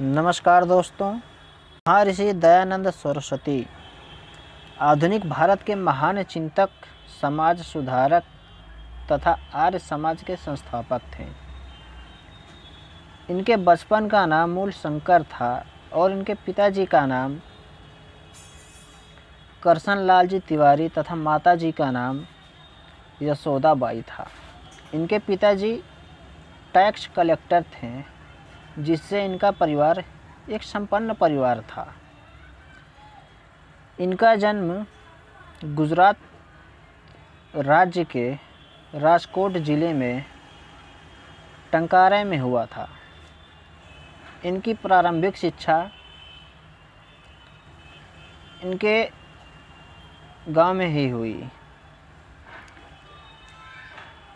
नमस्कार दोस्तों। महर्षि दयानंद सरस्वती आधुनिक भारत के महान चिंतक, समाज सुधारक तथा आर्य समाज के संस्थापक थे। इनके बचपन का नाम मूल शंकर था और इनके पिताजी का नाम करसन लाल जी तिवारी तथा माताजी का नाम यशोदाबाई था। इनके पिताजी टैक्स कलेक्टर थे, जिससे इनका परिवार एक संपन्न परिवार था। इनका जन्म गुजरात राज्य के राजकोट ज़िले में टंकारा में हुआ था। इनकी प्रारंभिक शिक्षा इनके गांव में ही हुई।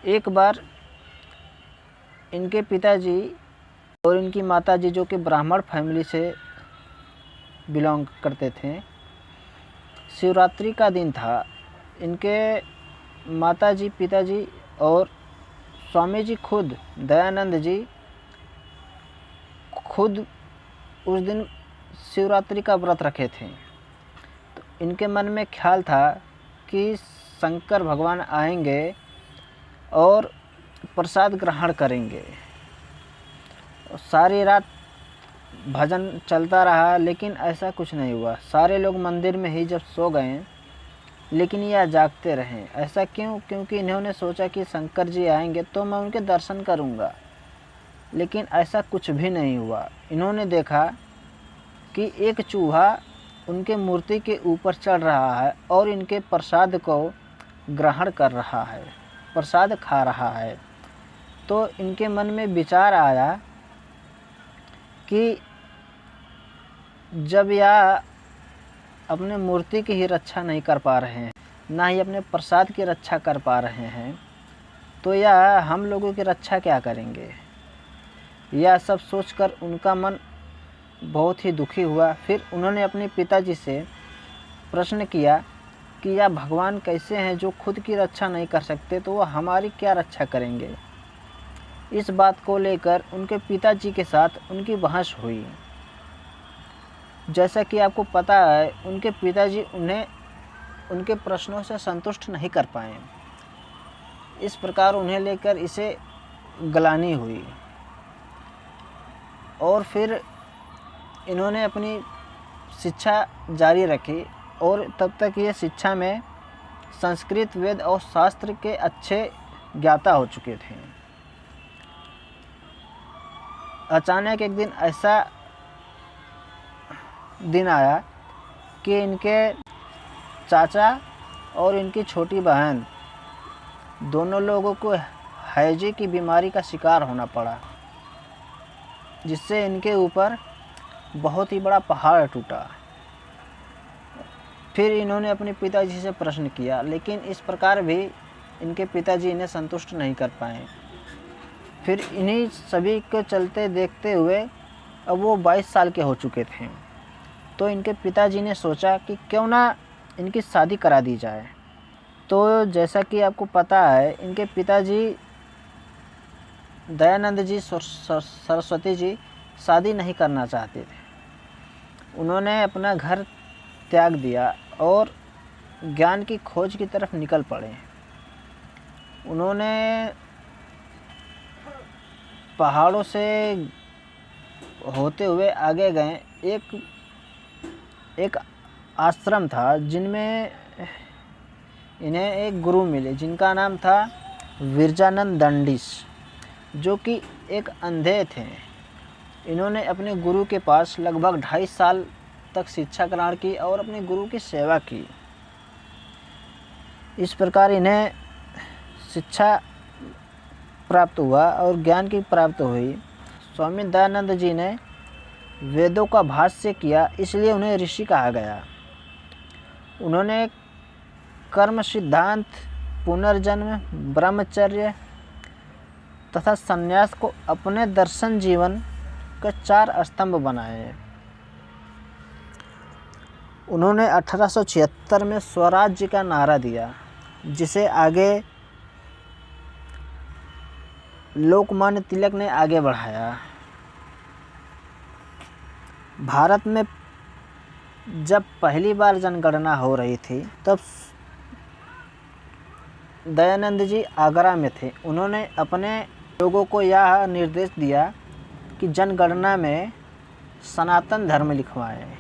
एक बार इनके पिताजी और इनकी माताजी, जो कि ब्राह्मण फैमिली से बिलोंग करते थे, शिवरात्रि का दिन था। इनके माताजी, पिताजी और स्वामी जी खुद दयानंद जी खुद उस दिन शिवरात्रि का व्रत रखे थे। तो इनके मन में ख्याल था कि शंकर भगवान आएंगे और प्रसाद ग्रहण करेंगे। सारी रात भजन चलता रहा, लेकिन ऐसा कुछ नहीं हुआ। सारे लोग मंदिर में ही जब सो गए, लेकिन यह जागते रहे। ऐसा क्यों? क्योंकि इन्होंने सोचा कि शंकर जी आएंगे तो मैं उनके दर्शन करूंगा, लेकिन ऐसा कुछ भी नहीं हुआ। इन्होंने देखा कि एक चूहा उनके मूर्ति के ऊपर चढ़ रहा है और इनके प्रसाद को ग्रहण कर रहा है, प्रसाद खा रहा है। तो इनके मन में विचार आया कि जब यह अपने मूर्ति की ही रक्षा नहीं कर पा रहे हैं, ना ही अपने प्रसाद की रक्षा कर पा रहे हैं, तो यह हम लोगों की रक्षा क्या करेंगे। यह सब सोचकर उनका मन बहुत ही दुखी हुआ। फिर उन्होंने अपने पिताजी से प्रश्न किया कि यह भगवान कैसे हैं जो खुद की रक्षा नहीं कर सकते, तो वह हमारी क्या रक्षा करेंगे। इस बात को लेकर उनके पिताजी के साथ उनकी बहस हुई। जैसा कि आपको पता है, उनके पिताजी उन्हें उनके प्रश्नों से संतुष्ट नहीं कर पाए। इस प्रकार उन्हें लेकर इसे गलानी हुई और फिर इन्होंने अपनी शिक्षा जारी रखी। और तब तक ये शिक्षा में संस्कृत, वेद और शास्त्र के अच्छे ज्ञाता हो चुके थे। अचानक एक दिन ऐसा दिन आया कि इनके चाचा और इनकी छोटी बहन दोनों लोगों को हैजे की बीमारी का शिकार होना पड़ा, जिससे इनके ऊपर बहुत ही बड़ा पहाड़ टूटा। फिर इन्होंने अपने पिताजी से प्रश्न किया, लेकिन इस प्रकार भी इनके पिताजी इन्हें संतुष्ट नहीं कर पाए। फिर इन्हीं सभी को चलते देखते हुए अब वो 22 साल के हो चुके थे। तो इनके पिताजी ने सोचा कि क्यों ना इनकी शादी करा दी जाए। तो जैसा कि आपको पता है, इनके पिताजी दयानंद जी सरस्वती जी शादी नहीं करना चाहते थे। उन्होंने अपना घर त्याग दिया और ज्ञान की खोज की तरफ निकल पड़े। उन्होंने पहाड़ों से होते हुए आगे गए। एक आश्रम था जिनमें इन्हें एक गुरु मिले, जिनका नाम था विरजानंद दंडीस, जो कि एक अंधे थे। इन्होंने अपने गुरु के पास लगभग 2.5 साल तक शिक्षा ग्रहण की और अपने गुरु की सेवा की। इस प्रकार इन्हें शिक्षा प्राप्त हुआ और ज्ञान की प्राप्त हुई। स्वामी दयानंद जी ने वेदों का भाष्य किया, इसलिए उन्हें ऋषि कहा गया। उन्होंने कर्म सिद्धांत, पुनर्जन्म, ब्रह्मचर्य तथा संन्यास को अपने दर्शन जीवन के 4 स्तंभ बनाए। उन्होंने 1876 में स्वराज्य का नारा दिया, जिसे आगे लोकमान्य तिलक ने आगे बढ़ाया। भारत में जब पहली बार जनगणना हो रही थी तब दयानंद जी आगरा में थे। उन्होंने अपने लोगों को यह निर्देश दिया कि जनगणना में सनातन धर्म लिखवाएं,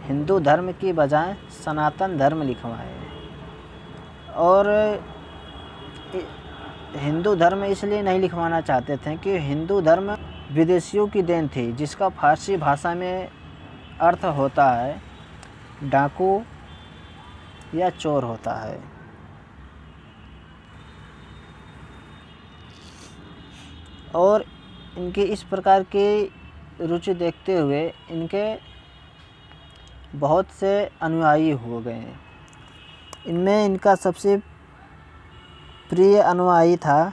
हिंदू धर्म की बजाय सनातन धर्म लिखवाएं। और हिंदू धर्म इसलिए नहीं लिखवाना चाहते थे कि हिंदू धर्म विदेशियों की देन थी, जिसका फारसी भाषा में अर्थ होता है डाकू या चोर होता है। और इनकी इस प्रकार की रुचि देखते हुए इनके बहुत से अनुयायी हो गए हैं। इनमें इनका सबसे प्रिय अनुयायी था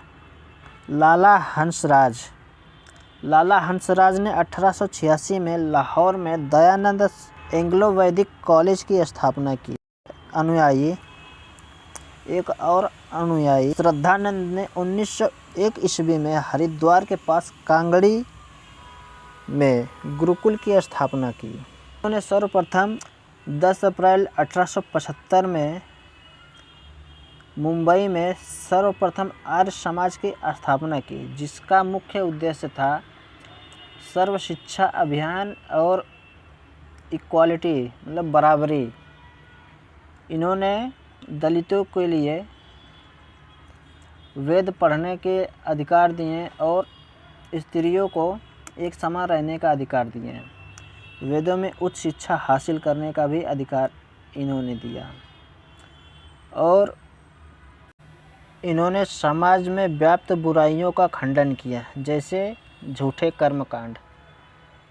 लाला हंसराज। लाला हंसराज ने 1886 में लाहौर में दयानंद एंग्लो वैदिक कॉलेज की स्थापना की। अनुयायी एक और अनुयायी श्रद्धानंद ने 1901 ईस्वी में हरिद्वार के पास कांगड़ी में गुरुकुल की स्थापना की। उन्होंने सर्वप्रथम 10 अप्रैल 1875 में मुंबई में सर्वप्रथम आर्य समाज की स्थापना की, जिसका मुख्य उद्देश्य था सर्व शिक्षा अभियान और इक्वालिटी मतलब बराबरी। इन्होंने दलितों के लिए वेद पढ़ने के अधिकार दिए और स्त्रियों को एक समान रहने का अधिकार दिए। वेदों में उच्च शिक्षा हासिल करने का भी अधिकार इन्होंने दिया। और इन्होंने समाज में व्याप्त बुराइयों का खंडन किया, जैसे झूठे कर्मकांड,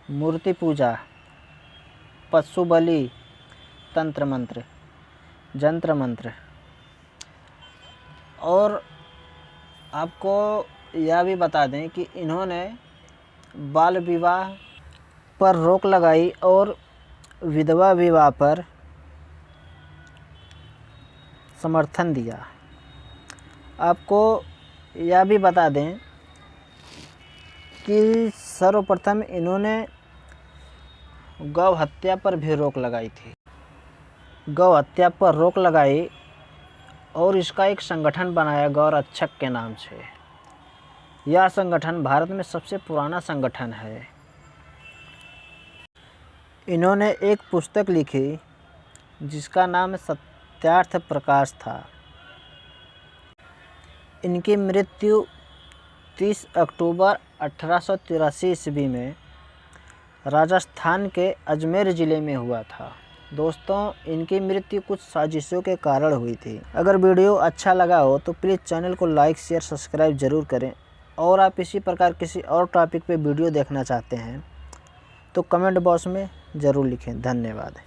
मूर्ति पूजा, पशु बलि, तंत्र मंत्र, जंत्र मंत्र। और आपको यह भी बता दें कि इन्होंने बाल विवाह पर रोक लगाई और विधवा विवाह पर समर्थन दिया। आपको यह भी बता दें कि सर्वप्रथम इन्होंने गौ हत्या पर भी रोक लगाई थी। गौ हत्या पर रोक लगाई और इसका एक संगठन बनाया गौ रक्षक के नाम से। यह संगठन भारत में सबसे पुराना संगठन है। इन्होंने एक पुस्तक लिखी जिसका नाम सत्यार्थ प्रकाश था। इनकी मृत्यु 30 अक्टूबर 1883 ईस्वी में राजस्थान के अजमेर ज़िले में हुआ था। दोस्तों, इनकी मृत्यु कुछ साजिशों के कारण हुई थी। अगर वीडियो अच्छा लगा हो तो प्लीज़ चैनल को लाइक शेयर सब्सक्राइब ज़रूर करें। और आप इसी प्रकार किसी और टॉपिक पे वीडियो देखना चाहते हैं तो कमेंट बॉक्स में ज़रूर लिखें। धन्यवाद।